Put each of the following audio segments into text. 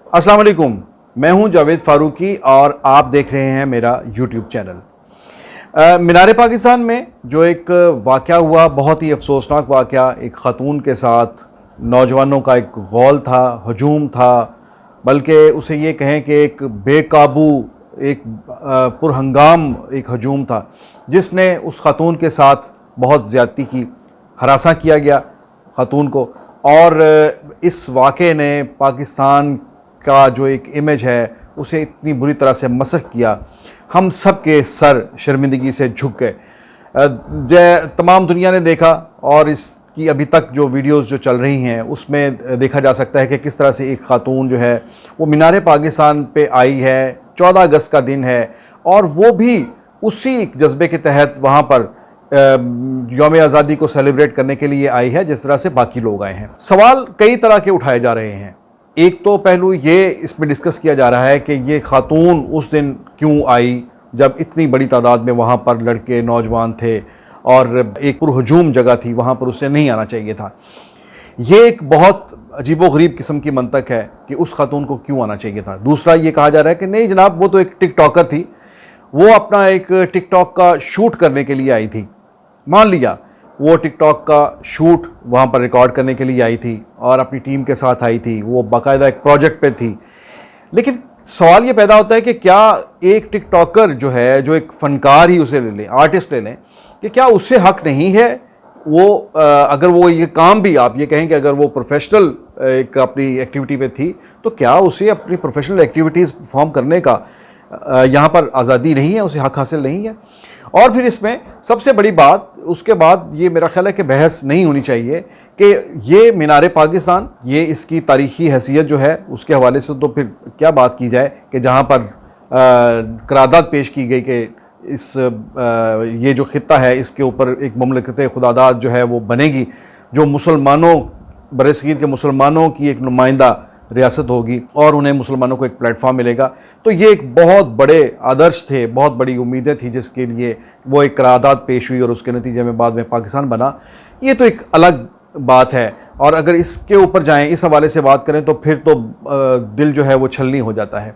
अस्सलाम वालेकुम। मैं हूं जावेद फारूकी और आप देख रहे हैं मेरा यूट्यूब चैनल। मीनार पाकिस्तान में जो एक वाक़या हुआ, बहुत ही अफसोसनाक वाक़या, एक ख़ातून के साथ नौजवानों का एक गौल था, हजूम था, बल्कि उसे ये कहें कि एक बेकाबू, एक पुरहंगाम एक हजूम था जिसने उस ख़ातून के साथ बहुत ज़्यादती की, हरासा किया गया ख़ातून को। और इस वाक़े ने पाकिस्तान का जो एक इमेज है उसे इतनी बुरी तरह से मसख किया, हम सब के सर शर्मिंदगी से झुक गए। तमाम दुनिया ने देखा और इसकी अभी तक जो वीडियोस जो चल रही हैं उसमें देखा जा सकता है कि किस तरह से एक ख़ातून जो है वो मीनार पाकिस्तान पे आई है। 14 अगस्त का दिन है और वो भी उसी जज्बे के तहत वहाँ पर यौम आज़ादी को सेलिब्रेट करने के लिए आई है जिस तरह से बाकी लोग आए हैं। सवाल कई तरह के उठाए जा रहे हैं। एक तो पहलू ये इसमें डिस्कस किया जा रहा है कि ये खातून उस दिन क्यों आई जब इतनी बड़ी तादाद में वहाँ पर लड़के नौजवान थे और एक पुरहजूम जगह थी, वहाँ पर उसे नहीं आना चाहिए था। ये एक बहुत अजीबोगरीब किस्म की मंतक है कि उस खातून को क्यों आना चाहिए था। दूसरा ये कहा जा रहा है कि नहीं जनाब, वो तो एक टिकटॉकर थी, वो अपना एक टिकटॉक का शूट करने के लिए आई थी। मान लिया वो टिकटॉक का शूट वहाँ पर रिकॉर्ड करने के लिए आई थी और अपनी टीम के साथ आई थी, वो बाकायदा एक प्रोजेक्ट पे थी। लेकिन सवाल ये पैदा होता है कि क्या एक टिकटॉकर जो है, जो एक फ़नकार ही उसे ले लें, आर्टिस्ट ले लें, कि क्या उसे हक नहीं है वो अगर वो ये काम भी, आप ये कहें कि अगर वो प्रोफेशनल एक अपनी एक्टिविटी पे थी तो क्या उसे अपनी प्रोफेशनल एक्टिविटीज़ परफॉर्म करने का यहाँ पर आज़ादी नहीं है, उसे हक हासिल नहीं है। और फिर इसमें सबसे बड़ी बात, उसके बाद ये मेरा ख्याल है कि बहस नहीं होनी चाहिए कि ये मीनार पाकिस्तान, ये इसकी तारीख़ी हैसियत जो है उसके हवाले से तो फिर क्या बात की जाए कि जहाँ पर करारदाद पेश की गई कि इस ये जो ख़ित्ता है इसके ऊपर एक मुमलकत खुदादाद जो है वो बनेगी, जो मुसलमानों, बरसगीर के मुसलमानों की एक नुमाइंदा रियासत होगी और उन्हें मुसलमानों को एक प्लेटफॉर्म मिलेगा। तो ये एक बहुत बड़े आदर्श थे, बहुत बड़ी उम्मीदें थी जिसके लिए वो एक करारदाद पेश हुई और उसके नतीजे में बाद में पाकिस्तान बना। ये तो एक अलग बात है और अगर इसके ऊपर जाएं, इस हवाले से बात करें तो फिर तो दिल जो है वो छलनी हो जाता है।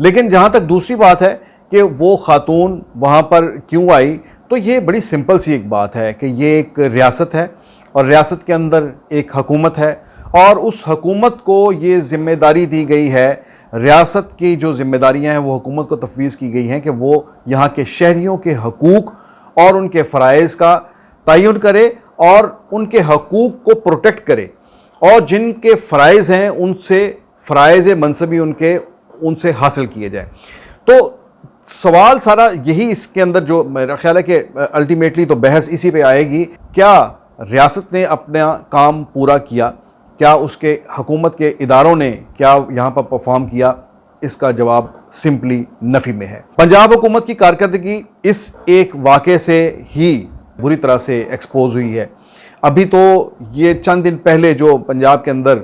लेकिन जहाँ तक दूसरी बात है कि वो खातून वहाँ पर क्यों आई, तो ये बड़ी सिंपल सी एक बात है कि ये एक रियासत है और रियासत के अंदर एक हुकूमत है और उस हुकूमत को ये ज़िम्मेदारी दी गई है, रियासत की जो ज़िम्मेदारियाँ हैं वो हुकूमत को तफवीज़ की गई हैं कि वो यहाँ के शहरियों के हकूक़ और उनके फ़राइज़ का तयन करे और उनके हकूक़ को प्रोटेक्ट करे और जिनके फ़राइज़ हैं उनसे फ़राइज़ मनसबी उनसे हासिल किए जाए। तो सवाल सारा यही इसके अंदर जो मेरा ख्याल है कि अल्टीमेटली तो बहस इसी पे आएगी, क्या रियासत ने अपना काम पूरा किया, क्या उसके हुकूमत के इदारों ने क्या यहाँ पर परफॉर्म किया? इसका जवाब सिंपली नफ़ी में है। पंजाब हुकूमत की कारकर्दगी इस एक वाक़े से ही बुरी तरह से एक्सपोज हुई है। अभी तो ये चंद दिन पहले जो पंजाब के अंदर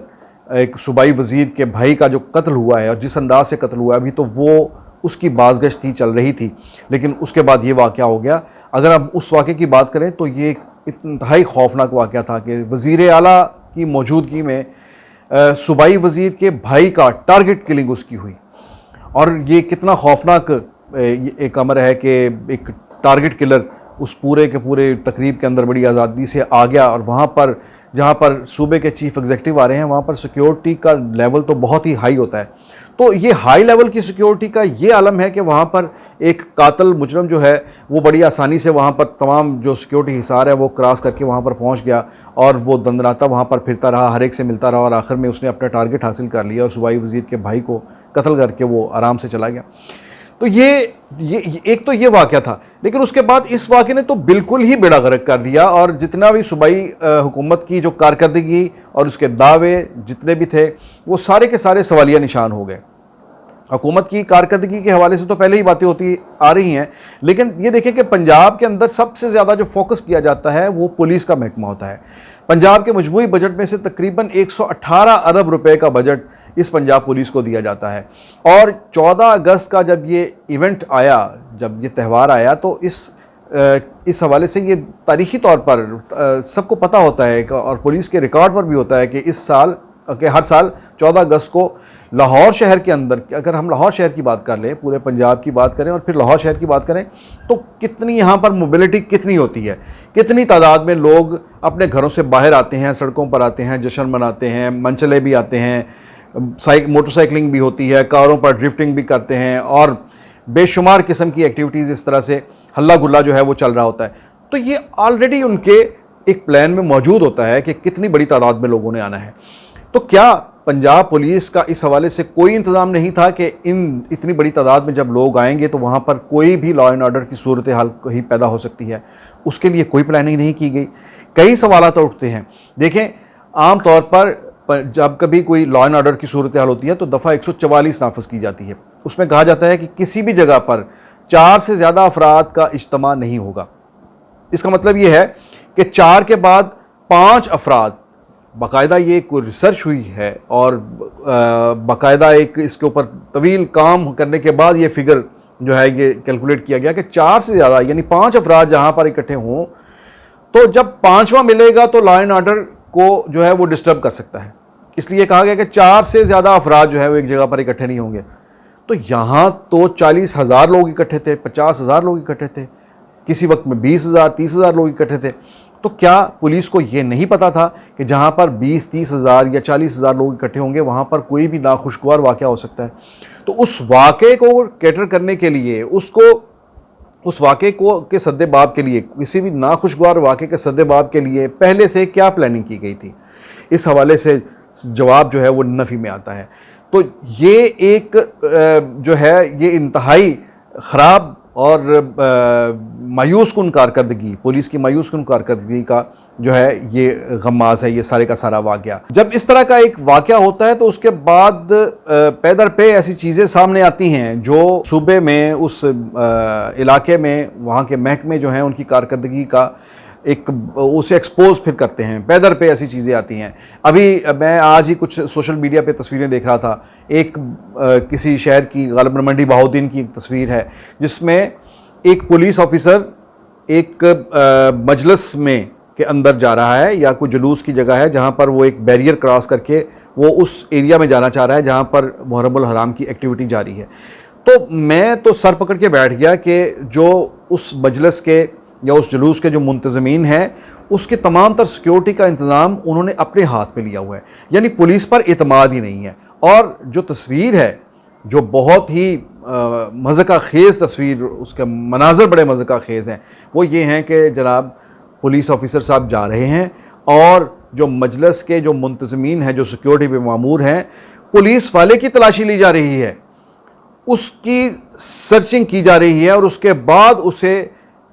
एक सूबाई वज़ीर के भाई का जो कत्ल हुआ है और जिस अंदाज से कत्ल हुआ है, अभी तो वो उसकी बाज़गश्त ही चल रही थी, लेकिन उसके बाद ये वाक़या हो गया। अगर अब उस वाक़े की बात करें तो ये एक इंतहाई खौफनाक वाक़या था कि वज़ीर आला की मौजूदगी में सूबाई वज़ीर के भाई का टारगेट किलिंग उसकी हुई। और ये कितना खौफनाक एक अमर है कि एक टारगेट किलर उस पूरे के पूरे तकरीब के अंदर बड़ी आज़ादी से आ गया और वहाँ पर जहाँ पर सूबे के चीफ एग्जीक्यूटिव आ रहे हैं वहाँ पर सिक्योरिटी का लेवल तो बहुत ही हाई होता है। तो ये हाई लेवल की सिक्योरिटी का ये आलम है कि वहाँ पर एक कातिल मुजरम जो है वो बड़ी आसानी से वहाँ पर तमाम जो सिक्योरिटी हिसार है वो क्रॉस करके वहाँ पर पहुँच गया और वो दंदनाता वहाँ पर फिरता रहा, हर एक से मिलता रहा और आखिर में उसने अपना टारगेट हासिल कर लिया और सूबाई वज़ीर के भाई को कत्ल करके वो आराम से चला गया। तो ये एक तो ये वाक़या था, लेकिन उसके बाद इस वाक़े ने तो बिल्कुल ही बेड़ा गर्क कर दिया और जितना भी सूबाई हुकूमत की जो कारकर्दगी और उसके दावे जितने भी थे वो सारे के सारे सवालिया निशान हो गए। हुकूमत की कारकर्दगी के हवाले से तो पहले ही बातें होती आ रही हैं, लेकिन ये देखें कि पंजाब के अंदर सबसे ज़्यादा जो फोकस किया जाता है वो पुलिस का महकमा होता है। पंजाब के मजमूई बजट में से तकरीबन 118 अरब रुपए का बजट इस पंजाब पुलिस को दिया जाता है। और 14 अगस्त का जब ये इवेंट आया, जब ये त्यौहार आया, तो इस हवाले से ये तारीख़ी तौर पर सबको पता होता है और पुलिस के रिकॉर्ड पर भी होता है कि इस साल हर साल 14 अगस्त को लाहौर शहर के अंदर, अगर हम लाहौर शहर की बात कर लें, पूरे पंजाब की बात करें और फिर लाहौर शहर की बात करें, तो कितनी यहाँ पर मोबिलिटी कितनी होती है, कितनी तादाद में लोग अपने घरों से बाहर आते हैं, सड़कों पर आते हैं, जश्न मनाते हैं, मनचले भी आते हैं, मोटरसाइकिलिंग भी होती है, कारों पर ड्रिफ्टिंग भी करते हैं और बेशुमार किस्म की एक्टिविटीज़ इस तरह से हल्ला गुल्ला जो है वो चल रहा होता है। तो ये ऑलरेडी उनके एक प्लान में मौजूद होता है कि कितनी बड़ी तादाद में लोगों ने आना है। तो क्या पंजाब पुलिस का इस हवाले से कोई इंतज़ाम नहीं था कि इतनी बड़ी तादाद में जब लोग आएंगे तो वहाँ पर कोई भी लॉ एंड ऑर्डर की सूरत हाल कहीं पैदा हो सकती है? उसके लिए कोई प्लानिंग नहीं की गई। कई सवाल तो उठते हैं। देखें, आम तौर पर जब कभी कोई लॉ एंड ऑर्डर की सूरत हाल होती है तो दफ़ा 144 नाफिज की जाती है। उसमें कहा जाता है कि किसी भी जगह पर 4 से ज़्यादा अफराद का इज्तिमा नहीं होगा। इसका मतलब ये है कि 4 के बाद 5 अफराद, बाकायदा ये कोई रिसर्च हुई है और बाकायदा एक इसके ऊपर तवील काम करने के बाद ये फिगर जो है ये कैलकुलेट किया गया कि 4 से ज़्यादा यानी 5 अफराद जहाँ पर इकट्ठे हों तो जब 5वां मिलेगा तो लॉ एंड ऑर्डर को जो है वो डिस्टर्ब कर सकता है। इसलिए कहा गया कि 4 से ज़्यादा अफराद जो है वो एक जगह पर इकट्ठे नहीं होंगे। तो यहाँ तो 40,000 लोग इकट्ठे थे, 50,000 लोग इकट्ठे थे, किसी वक्त में 20,000 30,000 लोग इकट्ठे थे। तो क्या पुलिस को ये नहीं पता था कि जहाँ पर 20-30,000 या 40,000 लोग इकट्ठे होंगे वहाँ पर कोई भी नाखुशगवार वाक़या हो सकता है? तो उस वाक़े को कैटर करने के लिए, उस वाक़े को के सद्देबाब के लिए, किसी भी नाखुशगवार वाक़े के सद्देबाब के लिए पहले से क्या प्लानिंग की गई थी? इस हवाले से जवाब जो है वो नफ़ी में आता है। तो ये एक जो है ये इंतहाई ख़राब और मायूस कुन कारकर्दगी, पुलिस की मायूस कुन कारकर्दगी का जो है ये गम्माज़ है ये सारे का सारा वाक़या। जब इस तरह का एक वाक़या होता है तो उसके बाद पे दर पे ऐसी चीज़ें सामने आती हैं जो सूबे में, उस इलाके में, वहाँ के महकमे जो हैं उनकी कारकर्दगी का एक उसे एक्सपोज फिर करते हैं। पे दर पे ऐसी चीज़ें आती हैं। अभी मैं आज ही कुछ सोशल मीडिया पे तस्वीरें देख रहा था। एक किसी शहर की, गालिबन मंडी बहाउद्दीन की एक तस्वीर है जिसमें एक पुलिस ऑफिसर एक मजलिस में के अंदर जा रहा है या कोई जुलूस की जगह है जहाँ पर वो एक बैरियर क्रॉस करके वो उस एरिया में जाना चाह रहा है जहाँ पर मुहर्रमुल हराम की एक्टिविटी जारी है। तो मैं तो सर पकड़ के बैठ गया कि जो उस मजलिस के या उस जुलूस के जो मुंतज़मीन हैं उसके तमाम तर सिक्योरिटी का इंतज़ाम उन्होंने अपने हाथ में लिया हुआ है, यानी पुलिस पर एतमाद ही नहीं है। और जो तस्वीर है जो बहुत ही मज़का खेज़ तस्वीर, उसके मनाज़र बड़े मज़का खेज़ हैं, वो ये हैं कि जनाब पुलिस ऑफिसर साहब जा रहे हैं और जो मजलिस के जो मुंतज़मीन हैं, जो सिक्योरिटी पे मामूर हैं, पुलिस वाले की तलाशी ली जा रही है, उसकी सर्चिंग की जा रही है और उसके बाद उसे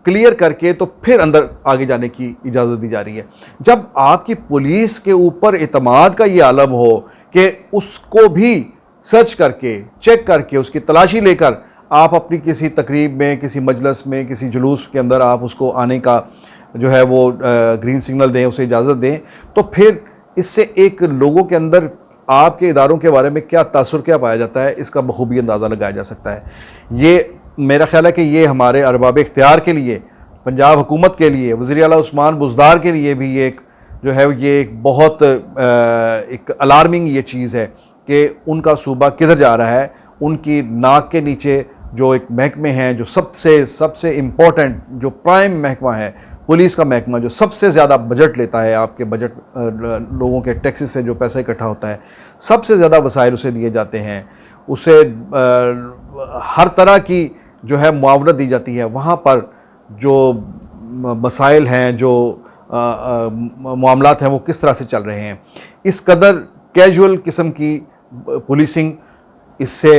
क्लियर करके तो फिर अंदर आगे जाने की इजाज़त दी जा रही है। जब आपकी पुलिस के ऊपर एतमाद का ये आलम हो कि उसको भी सर्च करके, चेक करके, उसकी तलाशी लेकर आप अपनी किसी तकरीब में, किसी मजलिस में, किसी जुलूस के अंदर आप उसको आने का जो है वो ग्रीन सिग्नल दें, उसे इजाज़त दें, तो फिर इससे एक लोगों के अंदर आपके इदारों के बारे में क्या तासुर क्या पाया जाता है, इसका बखूबी अंदाज़ा लगाया जा सकता है। ये मेरा ख्याल है कि ये हमारे अरबाब इख्तियार के लिए, पंजाब हुकूमत के लिए, वज़ीर आला उस्मान बुज़दार के लिए भी ये एक जो है ये एक बहुत एक अलार्मिंग ये चीज़ है कि उनका सूबा किधर जा रहा है। उनकी नाक के नीचे जो एक महकमे हैं, जो सबसे इम्पोर्टेंट, जो प्राइम महकमा है, पुलिस का महकमा, जो सबसे ज़्यादा बजट लेता है, आपके बजट लोगों के टैक्सेस से जो पैसा इकट्ठा होता है, सबसे ज़्यादा वसाइल उसे दिए जाते हैं, उसे हर तरह की जो है मुआवनत दी जाती है। वहाँ पर जो मसाइल हैं, जो मामलात हैं, वो किस तरह से चल रहे हैं, इस कदर कैजुअल किस्म की पुलिसिंग, इससे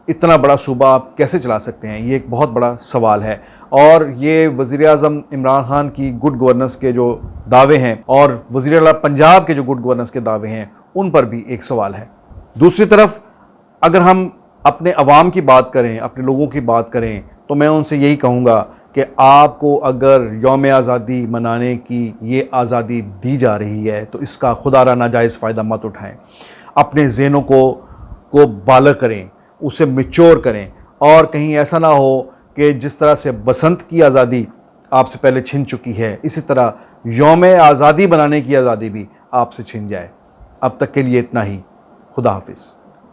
इतना बड़ा सूबा आप कैसे चला सकते हैं, ये एक बहुत बड़ा सवाल है। और ये वज़ीर-ए-आज़म इमरान खान की गुड गवर्नेंस के जो दावे हैं और वज़ीर आला पंजाब के जो गुड गवर्नेंस के दावे हैं, उन पर भी एक सवाल है। दूसरी तरफ अगर हम अपने अवाम की बात करें, अपने लोगों की बात करें, तो मैं उनसे यही कहूँगा कि आपको अगर यौम आज़ादी मनाने की ये आज़ादी दी जा रही है तो इसका खुदारा नाजायज़ फ़ायदा मत उठाएं। अपने ज़हनों को बालग करें, उसे मैच्योर करें, और कहीं ऐसा ना हो कि जिस तरह से बसंत की आज़ादी आपसे पहले छिन चुकी है, इसी तरह यौम आज़ादी बनाने की आज़ादी भी आपसे छिन जाए। अब तक के लिए इतना ही। खुदा हाफिज़।